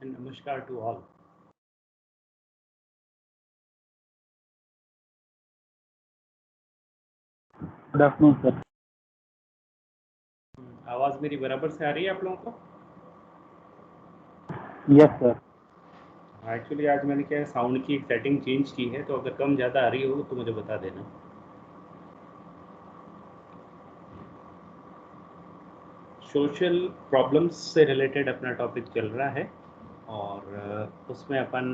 and namaskar to all. Good afternoon sir. आवाज़ मेरी बराबर से आ रही है आप लोगों को? Yes sir. एक्चुअली आज मैंने क्या है साउंड की एक सेटिंग चेंज की है, तो अगर कम ज़्यादा आ रही हो तो मुझे बता देना। सोशल प्रॉब्लम्स से रिलेटेड अपना टॉपिक चल रहा है और उसमें अपन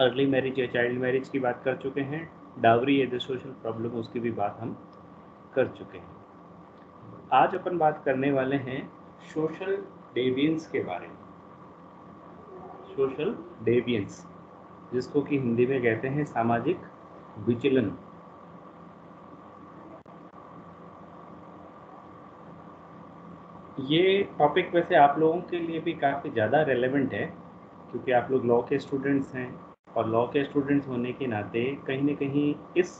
अर्ली मैरिज या चाइल्ड मैरिज की बात कर चुके हैं। Dowry as a social problem, उसकी भी बात हम कर चुके हैं। आज अपन बात करने वाले हैं सोशल डेवियंस के बारे में। सोशल डेवियंस, जिसको कि हिंदी में कहते हैं सामाजिक विचलन। ये टॉपिक वैसे आप लोगों के लिए भी काफ़ी ज़्यादा रेलेवेंट है, क्योंकि आप लोग लॉ के स्टूडेंट्स हैं और लॉ के स्टूडेंट्स होने के नाते कहीं ना कहीं इस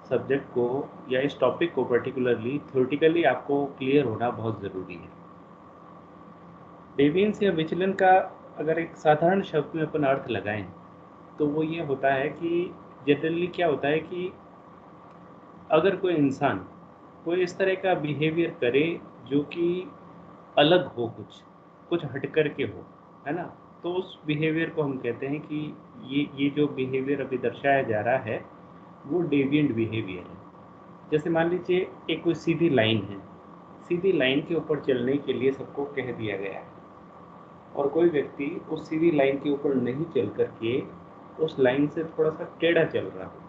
सब्जेक्ट को या इस टॉपिक को पर्टिकुलरली थ्योरेटिकली आपको क्लियर होना बहुत ज़रूरी है। डेवियंस या विचलन का अगर एक साधारण शब्द में अपन अर्थ लगाएं तो वो ये होता है कि जनरली क्या होता है कि अगर कोई इंसान कोई इस तरह का बिहेवियर करे जो कि अलग हो, कुछ हट कर के हो, है ना, तो उस बिहेवियर को हम कहते हैं कि ये जो बिहेवियर अभी दर्शाया जा रहा है वो डेविएंट बिहेवियर है। जैसे मान लीजिए एक कोई सीधी लाइन है, सीधी लाइन के ऊपर चलने के लिए सबको कह दिया गया है और कोई व्यक्ति उस सीधी लाइन के ऊपर नहीं चल करके उस लाइन से थोड़ा सा टेढ़ा चल रहा हो,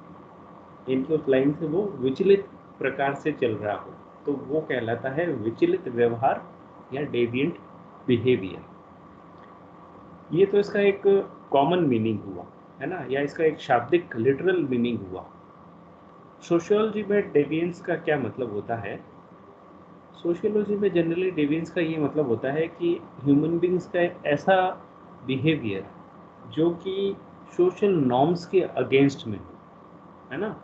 इनकी उस लाइन से वो विचलित प्रकार से चल रहा हो, तो वो कहलाता है विचलित व्यवहार या डेविएंट बिहेवियर। ये तो इसका एक कॉमन मीनिंग हुआ, है ना, या इसका एक शाब्दिक लिटरल मीनिंग हुआ। सोशियोलॉजी में डेविएंस का क्या मतलब होता है? सोशियोलॉजी में जनरली डेविएंस का ये मतलब होता है कि ह्यूमन बींग्स का एक ऐसा बिहेवियर जो कि सोशल नॉर्म्स के अगेंस्ट में हो, है ना,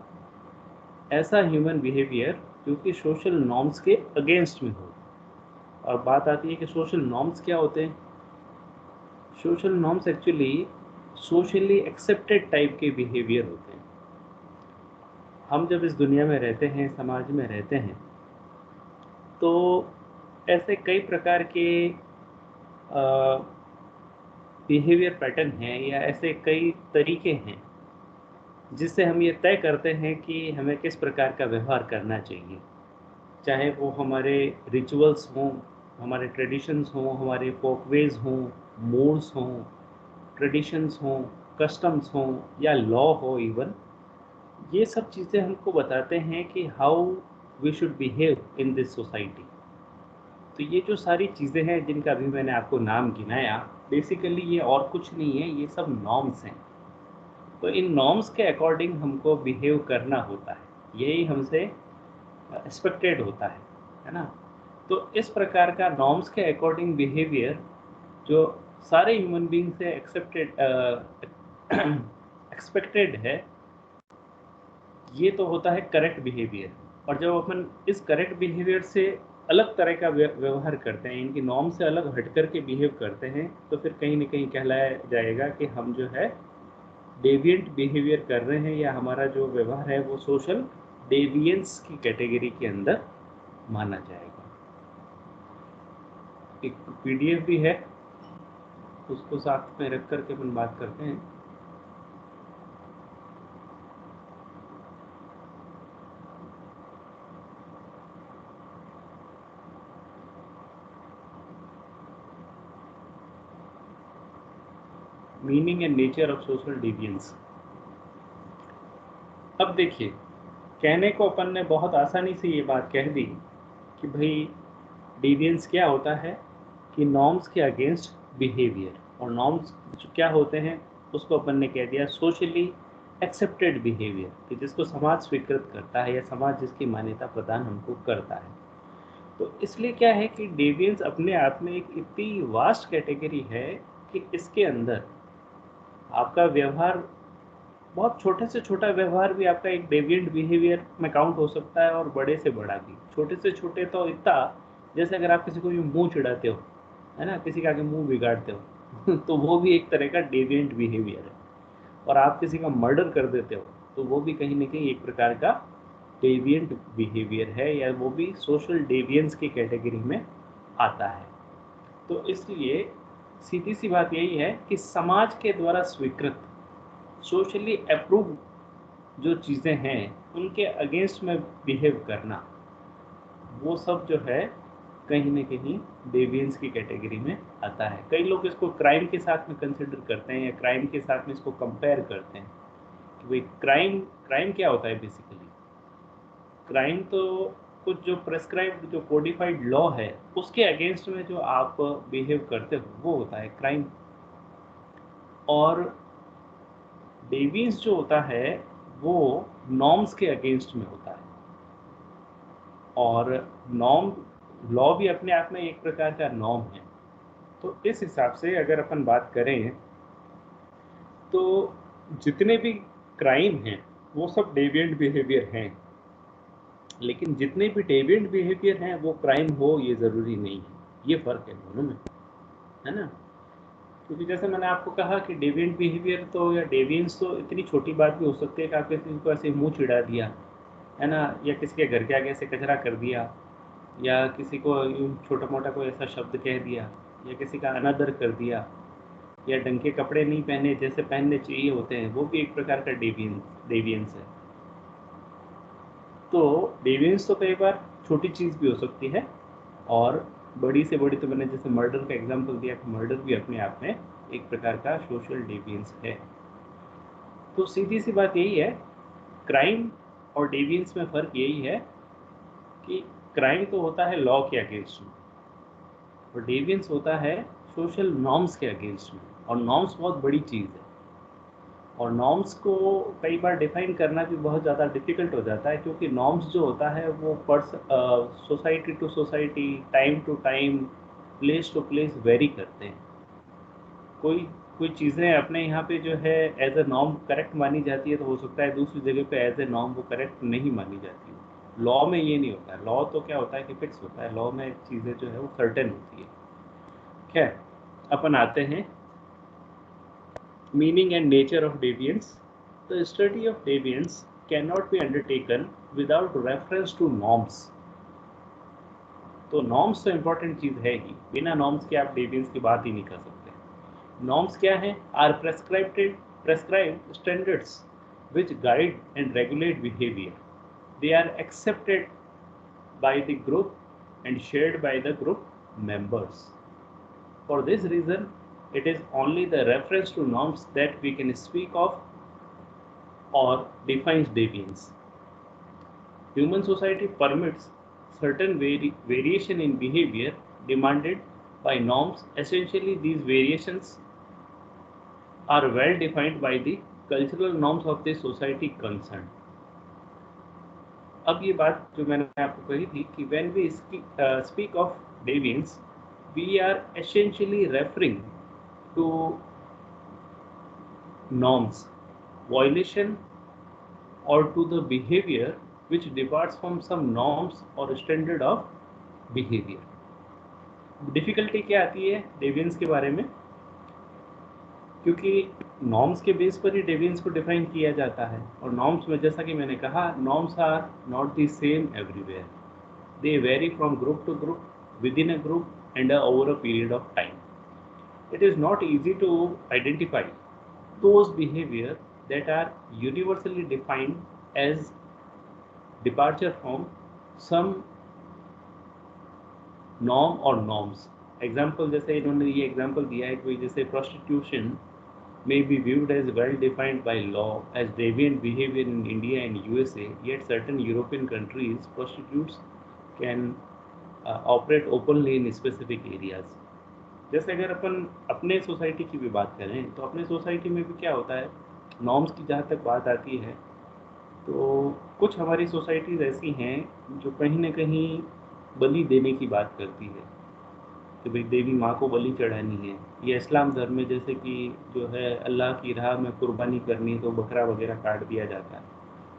ऐसा ह्यूमन बिहेवियर जो कि सोशल नॉर्म्स के अगेंस्ट में हो। और बात आती है कि सोशल नॉर्म्स क्या होते हैं। Social norms actually socially accepted type के बिहेवियर होते हैं। हम जब इस दुनिया में रहते हैं, समाज में रहते हैं, तो ऐसे कई प्रकार के बिहेवियर पैटर्न हैं या ऐसे कई तरीके हैं जिससे हम ये तय करते हैं कि हमें किस प्रकार का व्यवहार करना चाहिए। चाहे वो हमारे रिचुअल्स हों, हमारे ट्रेडिशंस हों, हमारे फोकवेज हों, मूड्स हों, ट्रेडिशंस हों, कस्टम्स हों या लॉ हो, इवन ये सब चीज़ें हमको बताते हैं कि how we should behave in this society. तो ये जो सारी चीज़ें हैं जिनका अभी मैंने आपको नाम गिनाया, बेसिकली ये और कुछ नहीं है, ये सब नॉर्म्स हैं। तो इन नॉर्म्स के अकॉर्डिंग हमको बिहेव करना होता है, यही हमसे एक्सपेक्टेड होता है ना। तो इस प्रकार का नॉर्म्स के अकॉर्डिंग बिहेवियर जो सारे ह्यूमन बीइंग से एक्सपेक्टेड है, ये तो होता है करेक्ट बिहेवियर। और जब अपन इस करेक्ट बिहेवियर से अलग तरह का व्यवहार करते हैं, इनकी नॉर्म से अलग हट कर के बिहेव करते हैं, तो फिर कहीं ना कहीं कहलाया जाएगा कि हम जो है डेविएंट बिहेवियर कर रहे हैं, या हमारा जो व्यवहार है वो सोशल डेविएंस की कैटेगरी के अंदर माना जाएगा। एक पीडीएफ भी है, उसको साथ में रख करके अपन बात करते हैं। Meaning and nature of social deviance. अब देखिए, कहने को अपन ने बहुत आसानी से ये बात कह दी कि भाई डेविएंस क्या होता है, कि नॉर्म्स के अगेंस्ट बिहेवियर। और नॉर्म्स क्या होते हैं उसको अपन ने कह दिया सोशली एक्सेप्टेड बिहेवियर, कि जिसको समाज स्वीकृत करता है या समाज जिसकी मान्यता प्रदान हमको करता है। तो इसलिए क्या है कि डेविएंस अपने आप में एक इतनी वास्ट कैटेगरी है कि इसके अंदर आपका व्यवहार, बहुत छोटे से छोटा व्यवहार भी आपका एक डेविएंट बिहेवियर में काउंट हो सकता है, और बड़े से बड़ा भी। छोटे से छोटे तो इतना, जैसे अगर आप किसी को भी मुंह चिढ़ाते हो, है ना, किसी के आगे मुंह बिगाड़ते हो, तो वो भी एक तरह का डेविएंट बिहेवियर है। और आप किसी का मर्डर कर देते हो तो वो भी कहीं ना कहीं एक प्रकार का डेविएंट बिहेवियर है, या वो भी सोशल डेविएंस की कैटेगरी में आता है। तो इसलिए सीधी सी बात यही है कि समाज के द्वारा स्वीकृत सोशली अप्रूव जो चीज़ें हैं उनके अगेंस्ट में बिहेव करना, वो सब जो है कहीं न कहीं डेविएंस की कैटेगरी में आता है। कई लोग इसको क्राइम के साथ में कंसिडर करते हैं, या क्राइम के साथ में इसको कंपेयर करते हैं कि भाई क्राइम क्राइम क्या होता है बेसिकली। क्राइम तो कुछ जो प्रेस्क्राइब्ड जो कोडिफाइड लॉ है उसके अगेंस्ट में जो आप बिहेव करते हो वो होता है क्राइम। और डेविएंस जो होता है वो नॉर्म्स के अगेंस्ट में होता है। और नॉर्म लॉ भी अपने आप में एक प्रकार का नॉर्म है। तो इस हिसाब से अगर अपन बात करें तो जितने भी क्राइम हैं वो सब डेविएंट बिहेवियर हैं, लेकिन जितने भी डेविएंट बिहेवियर हैं वो क्राइम हो ये ज़रूरी नहीं है। ये फ़र्क है दोनों में, है ना। क्योंकि जैसे मैंने आपको कहा कि डेविएंट बिहेवियर तो या डेविएंस तो इतनी छोटी बात भी हो सकती है कि आप किसी को ऐसे मुँह चिढ़ा दिया, है ना, या किसी के घर के आगे ऐसे कचरा कर दिया, या किसी को यूँ छोटा-मोटा कोई ऐसा शब्द कह दिया, या किसी का अनादर कर दिया, या ढंग के कपड़े नहीं पहने जैसे पहनने चाहिए होते हैं, वो भी एक प्रकार का डेविएंस है। तो डेविएंस तो कई बार छोटी चीज़ भी हो सकती है, और बड़ी से बड़ी तो मैंने जैसे मर्डर का एग्जांपल दिया कि मर्डर भी अपने आप में एक प्रकार का सोशल डेविएंस है। तो सीधी सी बात यही है, क्राइम और डेविएंस में फ़र्क यही है कि क्राइम तो होता है लॉ के अगेंस्ट में, और डेविएंस होता है सोशल नॉर्म्स के अगेंस्ट में। और नॉर्म्स बहुत बड़ी चीज़ है, और नॉर्म्स को कई बार डिफाइन करना भी बहुत ज़्यादा डिफ़िकल्ट हो जाता है, क्योंकि नॉर्म्स जो होता है वो society to society, time to time, place to place vary करते हैं। कोई कोई चीज़ें अपने यहाँ पे जो है एज अ नॉर्म करेक्ट मानी जाती है, तो हो सकता है दूसरी जगह पे एज ए नॉर्म वो करेक्ट नहीं मानी जाती है। लॉ में ये नहीं होता है। लॉ तो क्या होता है कि फिक्स होता है। लॉ में चीज़ें जो है वो सर्टेन होती है। खैर, अपन आते हैं meaning and nature of deviance. The study of deviance cannot be undertaken without reference to norms. तो नॉर्म्स तो इम्पोर्टेंट चीज़ है ही, बिना नॉर्म्स के आप डेविएंस की बात ही नहीं कर सकते। नॉर्म्स क्या है? Are prescribed standards which guide and regulate behavior. They are accepted by the group and shared by the group members. For this reason, it is only the reference to norms that we can speak of or defines deviance. Human society permits certain variation in behavior demanded by norms. Essentially, these variations are well defined by the cultural norms of the society concerned. अब ये बात जो मैंने आपको कही थी कि when we speak of deviance, we are essentially referring to norms, violation, or to the behavior which departs from some norms or standard of behavior. Difficulty क्या आती है डेविएंस के बारे में? क्योंकि नॉर्म्स के बेस पर ही डेविएंस को डिफाइन किया जाता है, और नॉर्म्स में जैसा कि मैंने कहा, norms are not the same everywhere. They vary from group to group, within a group and over a period of time. It is not easy to identify those behavior that are universally defined as departure from some norm और norms. Example जैसे इन्होंने ये example दिया है कि जैसे prostitution may be viewed as well defined by law as deviant behavior in India and USA, yet certain European countries prostitutes can operate openly in specific areas. जैसे अगर अपन अपने सोसाइटी की भी बात करें तो अपने सोसाइटी में भी क्या होता है, नॉर्म्स की जहाँ तक बात आती है तो कुछ हमारी सोसाइटीज़ ऐसी हैं जो कहीं ना कहीं बलि देने की बात करती है कि भाई देवी माँ को बलि चढ़ानी है, या इस्लाम धर्म में जैसे कि जो है अल्लाह की राह में कुर्बानी करनी है तो बकरा वगैरह काट दिया जाता है,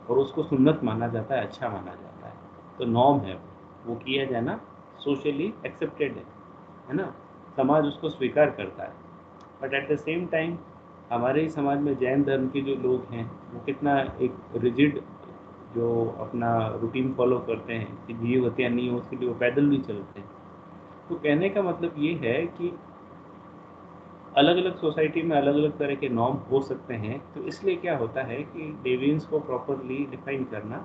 और उसको सुन्नत माना जाता है, अच्छा माना जाता है। तो नॉर्म है वो किया जाना सोशली एक्सेप्टेड है ना, समाज उसको स्वीकार करता है। But at the same time हमारे ही समाज में जैन धर्म के जो लोग हैं वो कितना एक रिजिड जो अपना रूटीन फॉलो करते हैं कि जीव हत्या नहीं हो उसके लिए वो पैदल भी चलते हैं। तो कहने का मतलब ये है कि अलग अलग सोसाइटी में अलग अलग तरह के नॉर्म हो सकते हैं, तो इसलिए क्या होता है कि डेविएंस को प्रॉपरली डिफाइन करना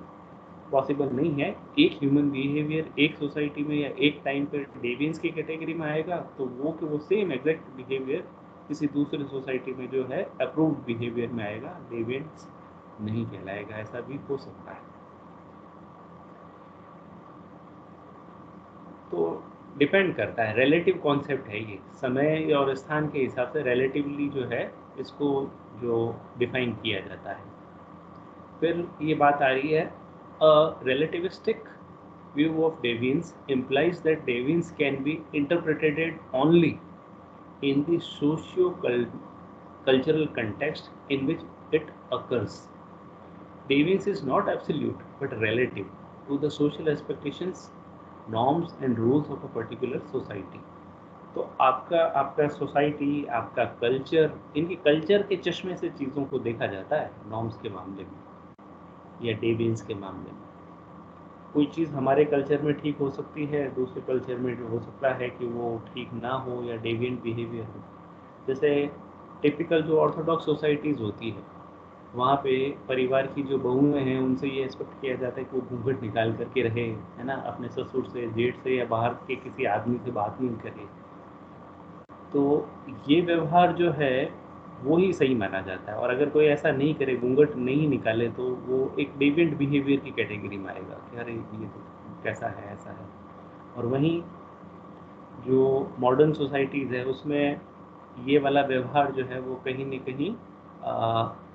पॉसिबल नहीं है। एक ह्यूमन बिहेवियर एक सोसाइटी में या एक टाइम पर डेविएंस की कैटेगरी में आएगा तो वो सेम एग्जैक्ट बिहेवियर किसी दूसरे सोसाइटी में जो है अप्रूव्ड बिहेवियर में आएगा, डेविएंस नहीं कहलाएगा। ऐसा भी हो सकता है। तो डिपेंड करता है, रिलेटिव कॉन्सेप्ट है ये, समय और स्थान के हिसाब से रिलेटिवली जो है इसको जो डिफाइन किया जाता है। फिर ये बात आ रही है, relativistic view of deviance implies that deviance can be interpreted only in the socio-cultural context in which it occurs. Deviance is not absolute but relative to the social expectations, norms and rules of a particular society. तो आपका आपका society, आपका culture, इनके culture के चश्मे से चीज़ों को देखा जाता है नॉर्म्स के मामले में या डेविएंस के मामले में। कोई चीज़ हमारे कल्चर में ठीक हो सकती है, दूसरे कल्चर में जो हो सकता है कि वो ठीक ना हो या डेविएंट बिहेवियर हो। जैसे टिपिकल जो ऑर्थोडॉक्स सोसाइटीज़ होती है, वहाँ पे परिवार की जो बहुएँ हैं उनसे ये एक्सपेक्ट किया जाता है कि वो घूंघट निकाल कर के रहे, है ना? अपने ससुर से, जेठ से या बाहर के किसी आदमी से बात नहीं करे। तो ये व्यवहार जो है वो ही सही माना जाता है, और अगर कोई ऐसा नहीं करे, घूंघट नहीं निकाले, तो वो एक डेविएंट बिहेवियर की कैटेगरी में आएगा कि अरे ये तो कैसा है, ऐसा है। और वहीं जो मॉडर्न सोसाइटीज़ है उसमें ये वाला व्यवहार जो है वो कहीं न कहीं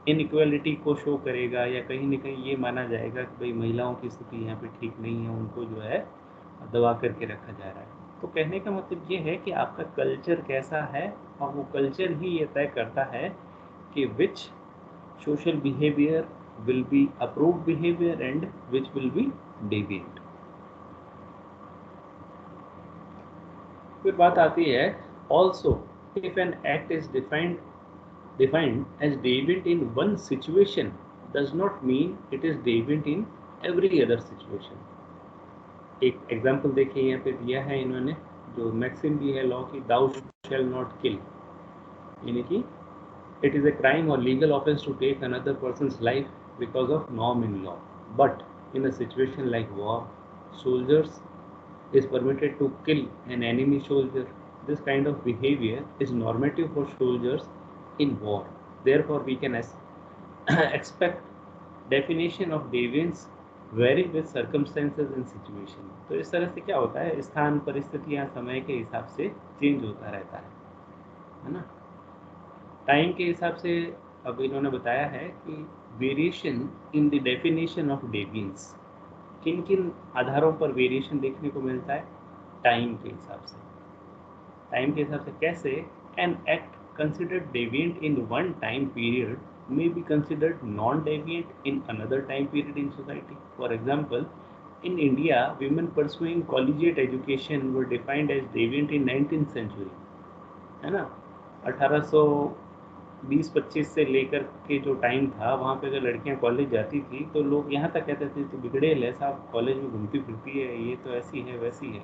इनइक्वालिटी को शो करेगा, या कहीं न कहीं ये माना जाएगा कि भाई महिलाओं की स्थिति यहाँ पे ठीक नहीं है, उनको जो है दबा करके रखा जा रहा है। तो कहने का मतलब ये है कि आपका कल्चर कैसा है, और वो कल्चर ही ये तय करता है कि which social behaviour will be approved behaviour and which will be deviant. फिर बात आती है, also if an act is defined as deviant in one situation does not mean it is deviant in every other situation। एक example देखिए यहाँ पे दिया है इन्होंने, जो मैक्सिम भी है लॉ की, दाउ शैल नॉट किल, यानी कि it is a crime or legal offense to take another person's life because of norm in law, but in a situation like war, soldiers is permitted to kill an enemy soldier. This kind of behavior is normative for soldiers in war. Therefore, we can expect definition of deviance vary with circumstances and situation। तो इस तरह से क्या होता है, स्थान, परिस्थितियाँ, समय के हिसाब से चेंज होता रहता है ना? टाइम के हिसाब से अब इन्होंने बताया है कि variation in the definition of deviance, किन किन आधारों पर वेरिएशन देखने को मिलता है? टाइम के हिसाब से। टाइम के हिसाब से कैसे? An act considered deviant in one time period may be considered non-deviant in another time period in society. For example, in India, women pursuing collegiate education were defined as deviant in 19th century, है ना? 1820-25 से लेकर के जो time था, वहाँ पे अगर लड़कियाँ कॉलेज जाती थी तो लोग यहाँ तक कहते थे तो बिगड़ेल है साहब, कॉलेज में घूमती फिरती है, ये तो ऐसी है वैसी है।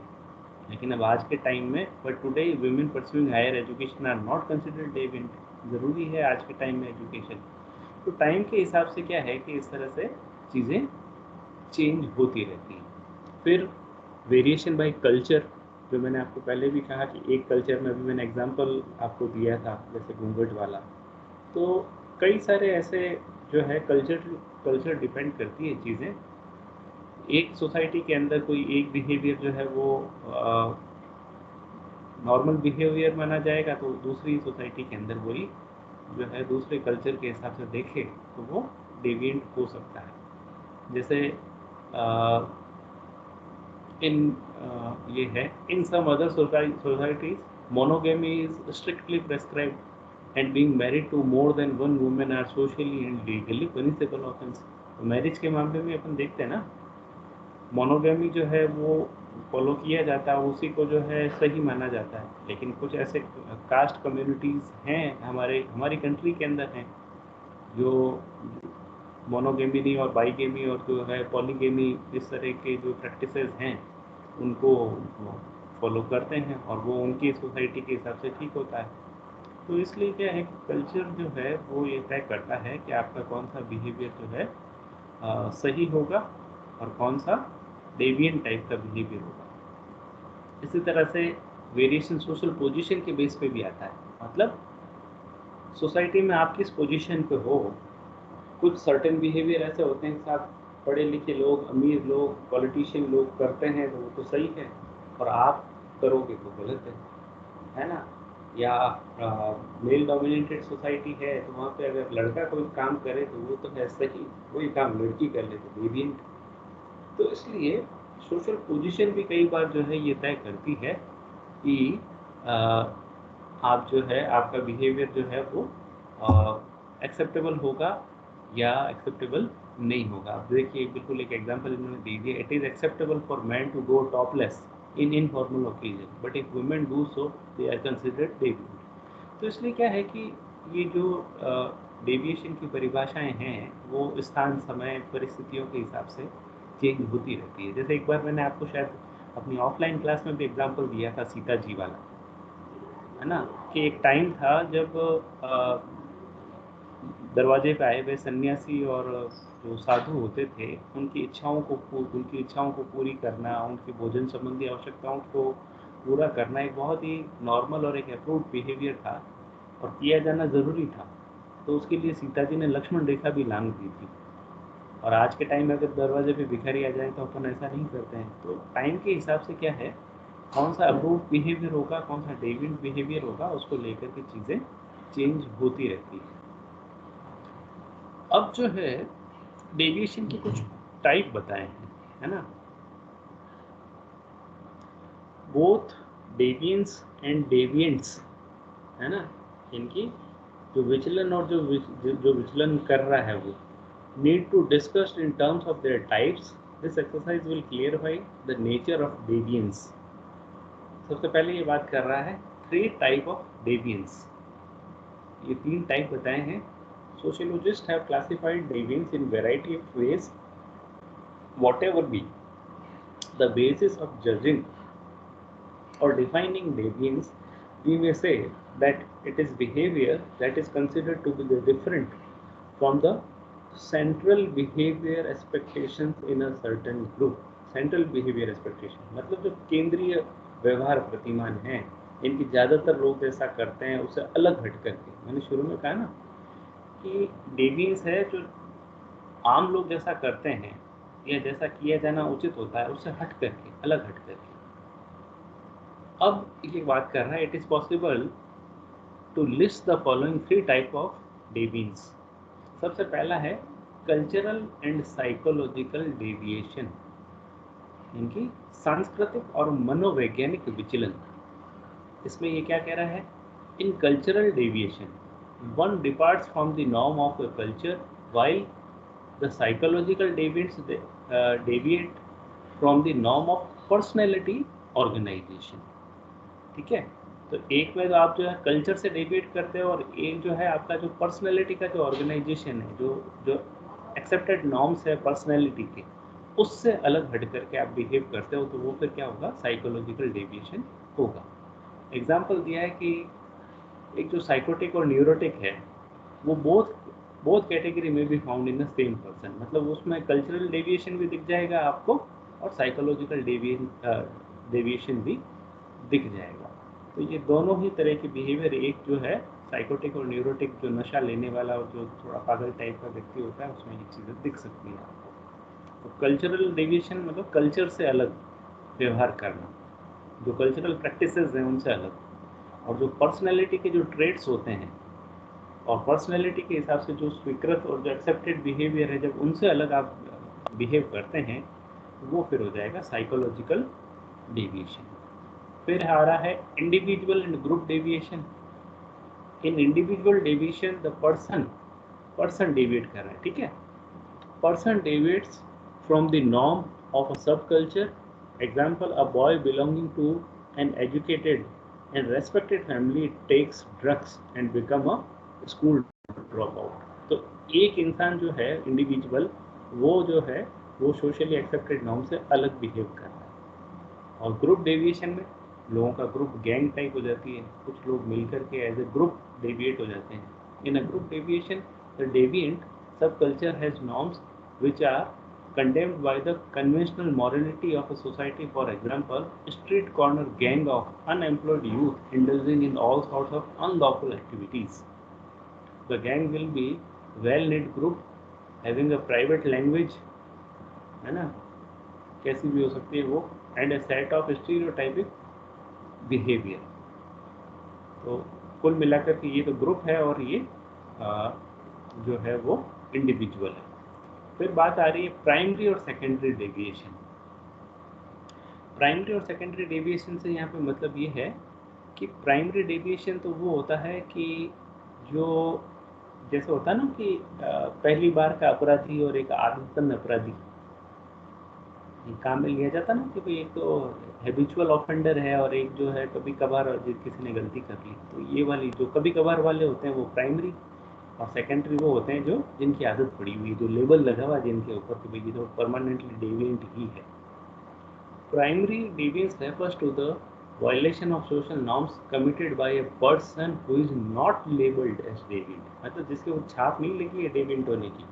लेकिन अब आज के टाइम में, but today women pursuing higher education are not considered deviant. ज़रूरी है आज के टाइम में एजुकेशन। तो टाइम के हिसाब से क्या है कि इस तरह से चीज़ें चेंज होती रहती हैं। फिर वेरिएशन बाय कल्चर, जो मैंने आपको पहले भी कहा कि एक कल्चर में, अभी मैंने एग्जांपल आपको दिया था जैसे घूंघट वाला, तो कई सारे ऐसे जो है कल्चर डिपेंड करती है चीज़ें। एक सोसाइटी के अंदर कोई एक बिहेवियर जो है वो नॉर्मल बिहेवियर माना जाएगा, तो दूसरी सोसाइटी के अंदर वही जो है दूसरे कल्चर के हिसाब से देखे तो वो डेविएंट हो सकता है। जैसे इन ये है, in some other societies monogamy is strictly prescribed and being married to more than one women are socially and legally punishable offence. तो मैरिज के मामले में अपन देखते हैं ना, मोनोगेमी जो है वो फॉलो किया जाता है उसी को जो है सही माना जाता है। लेकिन कुछ ऐसे कास्ट कम्युनिटीज़ हैं हमारी कंट्री के अंदर हैं जो मोनोगेमी और बाईगेमी और जो है पॉलीगेमी, इस तरह के जो प्रैक्टिसेस हैं उनको फॉलो करते हैं और वो उनकी सोसाइटी के हिसाब से ठीक होता है। तो इसलिए क्या है कि कल्चर जो है वो ये तय करता है कि आपका कौन सा बिहेवियर जो है सही होगा और कौन सा डेविएंट टाइप का बिहेवियर होगा। इसी तरह से वेरिएशन सोशल पोजीशन के बेस पे भी आता है। मतलब सोसाइटी में आप किस पोजीशन पे हो, कुछ सर्टेन बिहेवियर ऐसे होते हैं कि साहब पढ़े लिखे लोग, अमीर लोग, पॉलिटिशियन लोग करते हैं तो वो तो सही है, और आप करोगे तो गलत है ना। या मेल डोमिनेटेड सोसाइटी है तो वहाँ पे अगर लड़का कोई काम करे तो वो तो है सही, वही काम लड़की कर ले तो डेविएंट। तो इसलिए सोशल पोजीशन भी कई बार जो है ये तय करती है कि आप जो है आपका बिहेवियर जो है वो एक्सेप्टेबल होगा या एक्सेप्टेबल नहीं होगा। आप देखिए बिल्कुल एक एग्जांपल इन्होंने दे दिया, it is acceptable for man to go topless in informal occasion but if women do so they are considered deviant. तो इसलिए क्या है कि ये जो डेविएशन की परिभाषाएं हैं वो स्थान समय परिस्थितियों के हिसाब से चेंज होती रहती है। जैसे एक बार मैंने आपको शायद अपनी ऑफलाइन क्लास में भी एग्जांपल दिया था सीता जी वाला, है ना, कि एक टाइम था जब दरवाजे पे आए हुए सन्यासी और जो साधु होते थे उनकी इच्छाओं को पूरी करना, उनके भोजन संबंधी आवश्यकताओं को पूरा करना एक बहुत ही नॉर्मल और एक अप्रूव्ड बिहेवियर था और किया जाना ज़रूरी था। तो उसके लिए सीता जी ने लक्ष्मण रेखा भी लांघ दी थी। और आज के टाइम में अगर दरवाजे पे भिखारी आ जाए तो अपन ऐसा नहीं करते हैं। तो टाइम के हिसाब से क्या है, कौन सा अप्रूव्ड बिहेवियर होगा, कौन सा डेविएंट बिहेवियर होगा, उसको लेकर के चीज़ें चेंज होती रहती है। अब जो है डेविएशन के कुछ टाइप बताए हैं, है ना। बोथ डेविएंस एंड डेविएंट्स, है ना, इनकी जो विचलन और जो विचलन कर रहा है वो need to discuss in terms of their types. This exercise will clarify the nature of deviance. सबसे पहले ये बात कर रहा है 3 टाइप ऑफ डेविएंस। ये 3 टाइप बताए हैं। Sociologists have classified deviance in variety of ways. Whatever be the basis of judging or defining deviance, we may say that it is behavior that is considered to be different from the central behavior expectations in a certain group. Central behavior expectation मतलब जो केंद्रीय व्यवहार प्रतिमान हैं, इनकी ज़्यादातर लोग जैसा करते हैं उससे अलग हट करके, मैंने शुरू में कहा ना कि डेविएंस है जो आम लोग जैसा करते हैं या जैसा किया जाना उचित होता है उससे हट करके, अलग हट करके। अब ये बात कर रहा है, it is possible to list the following 3 type of deviance. सबसे पहला है कल्चरल एंड साइकोलॉजिकल डेविएशन, इनकी सांस्कृतिक और मनोवैज्ञानिक विचलन। इसमें ये क्या कह रहा है, इन cultural deviation one departs from the norm of the culture while the psychological deviate from the norm of personality organization। ठीक है, तो एक में तो आप जो है कल्चर से डेविएट करते हो और एक जो है आपका जो पर्सनैलिटी का जो ऑर्गेनाइजेशन है, जो जो एक्सेप्टेड नॉर्म्स है पर्सनैलिटी के, उससे अलग हट करके आप बिहेव करते हो, तो वो फिर क्या होगा, साइकोलॉजिकल डेविएशन होगा। एग्जाम्पल दिया है कि एक जो साइकोटिक और न्यूरोटिक है वो बोथ कैटेगरी में भी found in the same person. मतलब उसमें कल्चरल डेविएशन भी दिख जाएगा आपको और साइकोलॉजिकल डेविएशन भी दिख जाएगा। तो ये दोनों ही तरह के बिहेवियर, एक जो है साइकोटिक और न्यूरोटिक, जो नशा लेने वाला और जो थोड़ा पागल टाइप का व्यक्ति होता है, उसमें ये चीज़ें दिख सकती हैं आपको। तो कल्चरल डेविएशन मतलब कल्चर से अलग व्यवहार करना, जो कल्चरल प्रैक्टिसेस हैं उनसे अलग, और जो पर्सनैलिटी के जो ट्रेड्स होते हैं और पर्सनैलिटी के हिसाब से जो स्वीकृत और जो एक्सेप्टेड बिहेवियर है, जब उनसे अलग आप बिहेव करते हैं वो फिर हो जाएगा साइकोलॉजिकल डेविएशन। फिर आ रहा है individual and group deviation. In individual deviation the person deviate कर रहा है, ठीक है, person deviates from the norm of a सब culture Example, a boy belonging to an educated and respected family takes drugs and become a school dropout. तो एक इंसान जो है इंडिविजुअल, वो जो है वो सोशली एक्सेप्टेड नॉर्म से अलग बिहेव कर रहा है। और ग्रुप डेविएशन में लोगों का ग्रुप गैंग टाइप हो जाती है, कुछ लोग मिलकर के एज ए ग्रुप डेविएट हो जाते हैं। In a group deviation the deviant subculture has norms which are condemned by the conventional morality of a society. For example, street corner gang of unemployed youth indulging in all sorts of unlawful activities. The gang will be well-knit group having a private language, है ना, कैसी भी हो सकती है वो, and a set of stereotypic behavior. तो कुल मिलाकर के ये तो ग्रुप है और ये जो है वो इंडिविजुअल है। फिर बात आ रही है प्राइमरी और सेकेंडरी डेविएशन। प्राइमरी और सेकेंडरी डेविएशन से यहाँ पे मतलब ये है कि प्राइमरी डेविएशन तो वो होता है कि जो जैसे होता है ना कि पहली बार का अपराधी और एक आदतन अपराधी काम में लिया जाता ना कि भाई एक तो हैबिचुअल ऑफेंडर है और एक जो है कभी कभार किसी ने गलती कर ली। तो ये वाली जो कभी कभार वाले होते हैं वो प्राइमरी, और सेकेंडरी वो होते हैं जो जिनकी आदत पड़ी हुई है, जो लेबल लगा हुआ है जिनके ऊपर कि भाई ये तो परमानेंटली डेविएंट ही है। Primary deviance refers to the violation of social norms committed by a person who is not labeled as deviant, मतलब जिसके वो छाप नहीं लगी है डेविएंट होने की,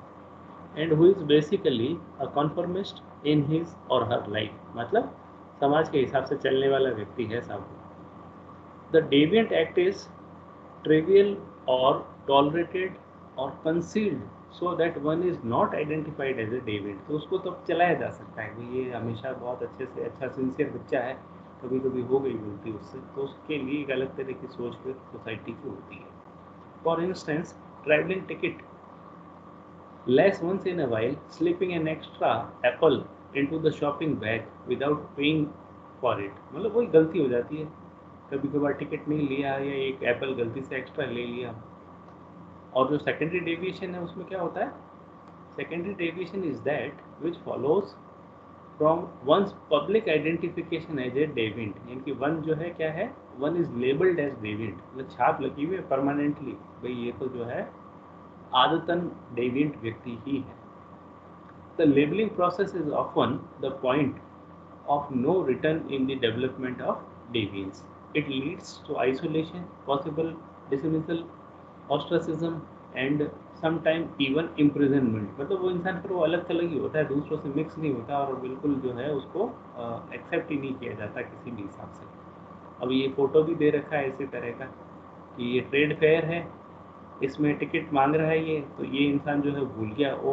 and who is basically a conformist in his or her life, मतलब समाज के हिसाब से चलने वाला व्यक्ति है सब। The deviant act is trivial or tolerated or concealed so that one is not identified as a deviant। तो उसको तो चलाया जा सकता है, ये हमेशा बहुत अच्छे से अच्छा सिंसियर बच्चा है, कभी कभी हो गई गलती उससे, तो उसके लिए एक अलग तरह की सोच फिर सोसाइटी की होती है। For instance, travelling ticket less once in a while, slipping an extra apple into the shopping bag without paying for it, मतलब वही गलती हो जाती है, कभी कभार टिकट नहीं लिया या एक एप्पल गलती से एक्स्ट्रा ले लिया। और जो सेकेंडरी डेविएशन है उसमें क्या होता है, secondary deviation is that which follows from one's public identification as a deviant, यानी कि वन जो है क्या है, one is labelled as deviant, मतलब छाप लगी हुई है परमानेंटली, भाई ये तो जो है आदतन डेविएंट व्यक्ति ही है। The labelling process is often the point of no return in the development of deviance. It leads to isolation, possible dismissal, ostracism and sometimes even imprisonment। मतलब वो इंसान फिर वो अलग थलग ही होता है, दूसरों से मिक्स नहीं होता और बिल्कुल जो है उसको एक्सेप्ट ही नहीं किया जाता किसी भी हिसाब से। अब ये फोटो भी दे रखा है इसी तरह का कि ये ट्रेड फेयर है, इसमें टिकट मांग रहा है ये, तो ये इंसान जो है भूल गया, oh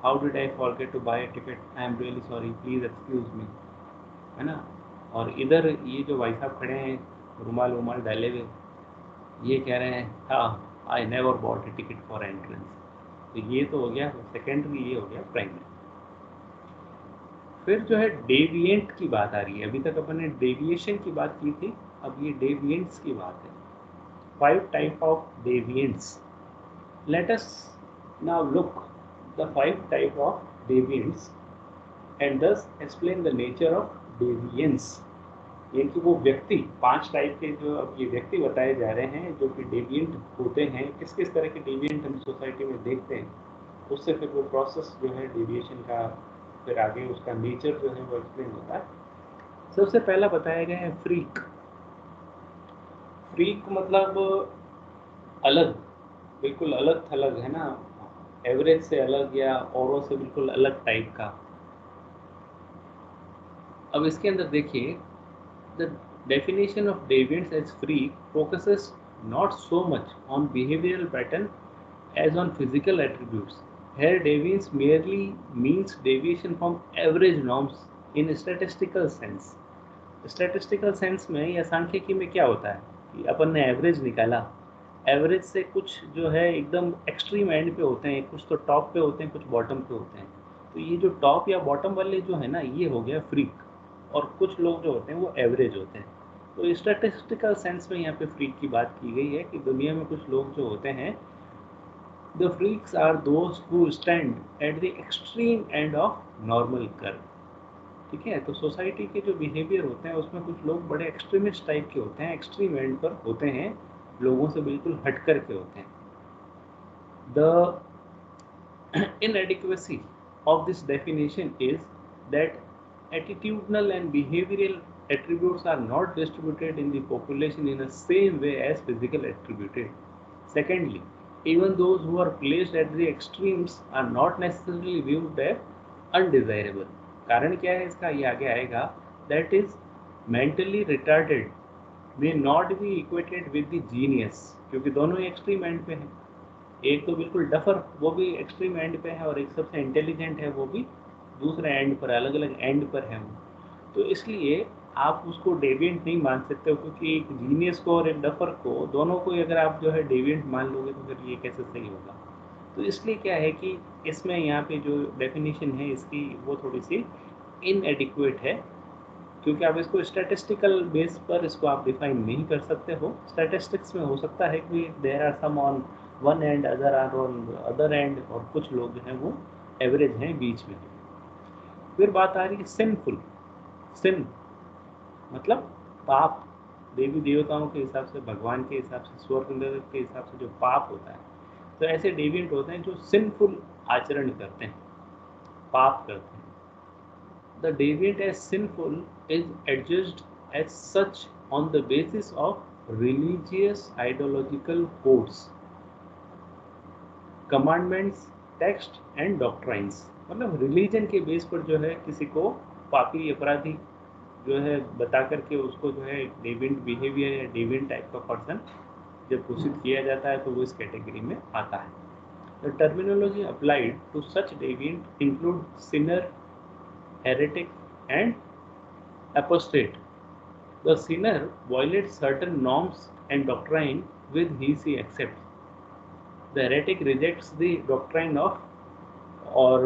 how did I forget to buy a ticket, I am really sorry, please excuse me, है ना। और इधर ये जो भाई साहब खड़े हैं रुमाल रुमाल डाले हुए, ये कह रहे हैं हाँ I never bot A ticket for entrance. तो ये तो हो गया सेकेंडरी, ये हो गया प्राइमरी। फिर जो है डेविएंट की बात आ रही है, अभी तक अपन ने डेविएशन की बात की थी, अब ये डेविएंट्स की बात है। 5 type of deviants. Let us now look the 5 type of deviants and thus explain the nature of deviance। ये कि वो व्यक्ति 5 टाइप के जो अब ये व्यक्ति बताए जा रहे हैं जो कि डेविएंट होते हैं, किस किस तरह के डेविएंट हम सोसाइटी में देखते हैं, उससे फिर वो प्रोसेस जो है डेविएशन का फिर आगे उसका नेचर जो है वो एक्सप्लेन होता है। सबसे पहला बताया गया है फ्रीक। फ्रीक मतलब अलग, बिल्कुल अलग थलग, है ना, एवरेज से अलग या औरों से बिल्कुल अलग टाइप का। अब इसके अंदर देखिए, the definition of deviance as freak focuses not so much on behavioral pattern as on physical attributes. Here deviance merely means deviation from average norms in statistical sense। Statistical sense में या सांख्यिकी में क्या होता है कि अपन ने एवरेज निकाला, एवरेज से कुछ जो है एकदम एक्सट्रीम एंड पे होते हैं, कुछ तो टॉप पे होते हैं, कुछ बॉटम पे होते हैं। तो ये जो टॉप या बॉटम वाले जो है ना, ये हो गया फ्रीक, और कुछ लोग जो होते हैं वो एवरेज होते हैं। तो स्टैटिस्टिकल सेंस में यहाँ पे फ्रीक की बात की गई है कि दुनिया में कुछ लोग जो होते हैं, the freaks are those who stand at the extreme end of normal curve. ठीक है। तो सोसाइटी के जो बिहेवियर होते हैं उसमें कुछ लोग बड़े एक्सट्रीमिस्ट टाइप के होते हैं, एक्सट्रीम एंड पर होते हैं, लोगों से बिल्कुल हट कर के होते हैं। The inadequacy of this definition is that attitudinal and behavioral attributes are not distributed in the population in the same way as physical attributes. Secondly, even those who are placed at the extremes are not necessarily viewed as undesirable. कारण क्या है इसका, ये आगे आएगा। That is mentally retarded may not be equated with the genius, क्योंकि दोनों ही extreme and पे हैं। एक तो बिल्कुल डफर, वो भी एक्सट्रीम एंड पे है, और एक सबसे इंटेलिजेंट है, वो भी दूसरे एंड पर, अलग अलग एंड पर है वो। तो इसलिए आप उसको डेविएंट नहीं मान सकते हो, क्योंकि एक जीनियस को और एक डफर को, दोनों को अगर आप जो है डेविएंट मान लोगे तो फिर ये कैसे सही होगा। तो इसलिए क्या है कि इसमें यहाँ पे जो डेफिनेशन है इसकी, वो थोड़ी सी इनएडिक्वेट है, क्योंकि आप इसको स्टैटिस्टिकल बेस पर इसको आप डिफाइन नहीं कर सकते हो। स्टैटिस्टिक्स में हो सकता है कि there are some on one end, other are on other end, और कुछ लोग जो हैं वो एवरेज हैं, बीच में। फिर बात आ रही है सिनफुल। सिन मतलब पाप, देवी देवताओं के हिसाब से, भगवान के हिसाब से, स्वर्ग के हिसाब से जो पाप होता है, तो ऐसे डेविएंट होते हैं जो सिनफुल आचरण करते हैं, पाप करते हैं। The deviant as sinful is adjudged as such on the basis of religious ideological codes, commandments, text and doctrines। मतलब रिलीजन के बेस पर जो है किसी को पापी अपराधी जो है बता करके उसको जो है डेविएंट बिहेवियर या डेविएंट टाइप का पर्सन जब घोषित किया जाता है तो वो इस कैटेगरी में आता है। The terminology applied to such deviant include sinner, heretic and apostate. The sinner violates certain norms and doctrine with which he accepts. The heretic rejects the doctrine of or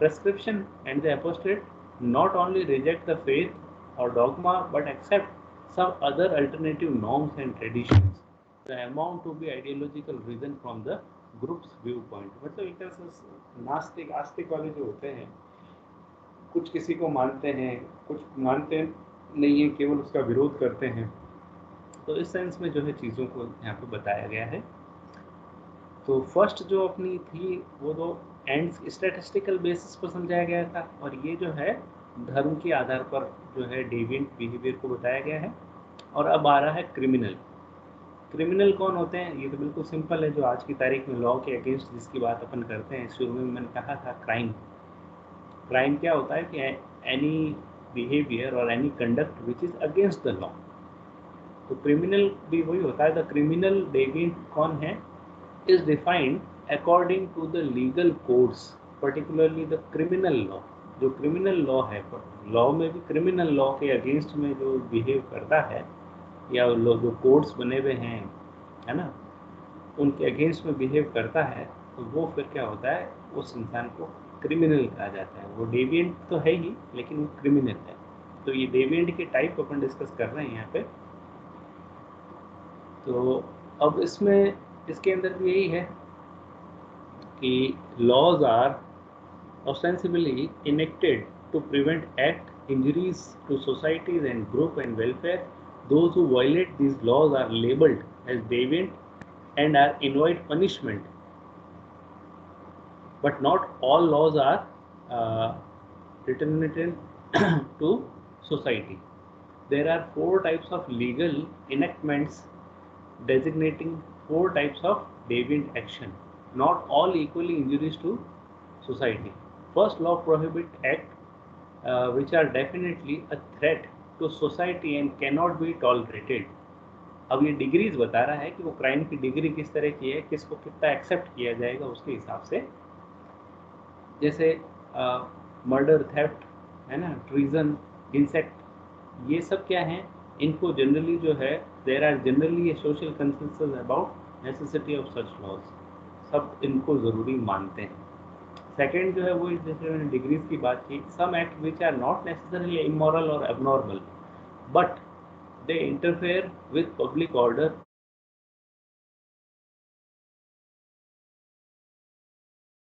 prescription, and the apostate not only reject the faith or dogma but accept some other alternative norms and traditions. The amount to be ideological reason from the group's viewpoint। मतलब एक तरह से नास्तिक आस्तिक वाले जो होते हैं, कुछ किसी को मानते हैं, कुछ मानते नहीं है, केवल उसका विरोध करते हैं। तो इस सेंस में जो है चीज़ों को यहाँ पे बताया गया है। तो फर्स्ट जो अपनी थी वो तो एंड्स स्टैटिस्टिकल बेसिस पर समझाया गया था, और ये जो है धर्म के आधार पर जो है डेविएंट बिहेवियर को बताया गया है। और अब आ रहा है क्रिमिनल। क्रिमिनल कौन होते हैं, ये तो बिल्कुल सिंपल है, जो आज की तारीख में लॉ के अगेंस्ट जिसकी बात अपन करते हैं। शुरू में मैंने कहा था क्राइम। क्राइम क्या होता है कि एनी बिहेवियर और any conduct which is against the law. तो क्रिमिनल भी वही होता है। द क्रिमिनल डेविएंट कौन है, is defined according to the legal codes, particularly the criminal law. जो क्रिमिनल लॉ है, लॉ में भी क्रिमिनल लॉ के अगेंस्ट में जो बिहेव करता है, या जो कोड्स बने हुए हैं, है ना, उनके अगेंस्ट में बिहेव करता है, तो वो फिर क्या होता है, उस इंसान को क्रिमिनल कहा जाता है। वो डेविएंट तो है ही, लेकिन वो क्रिमिनल है। तो ये डेविएंट के टाइप अपन डिस्कस कर रहे हैं यहाँ पे। तो अब इसमें इसके अंदर भी यही है कि laws are ostensibly enacted to prevent act injuries to societies and group and welfare. Those who violate these laws are labeled as deviant and are avoid punishment. But not all laws are determinant to society. There are 4 types of legal enactments designating 4 types of deviant action, not all equally injurious to society. First, law prohibit act which are definitely a threat to society and cannot be tolerated. अब ये degrees बता रहा है कि वो crime की degree किस तरह की है, किसको कितना एक्सेप्ट किया जाएगा उसके हिसाब से। जैसे मर्डर, थेफ्ट, है ना, ट्रीजन, इंसेक्ट, ये सब क्या हैं, इनको जनरली जो है there are generally a social consensus about necessity of such laws. सब इनको ज़रूरी मानते हैं। सेकेंड जो है वो, जैसे मैंने डिग्रीज की बात की, some act which are not necessarily immoral और abnormal but they interfere with public order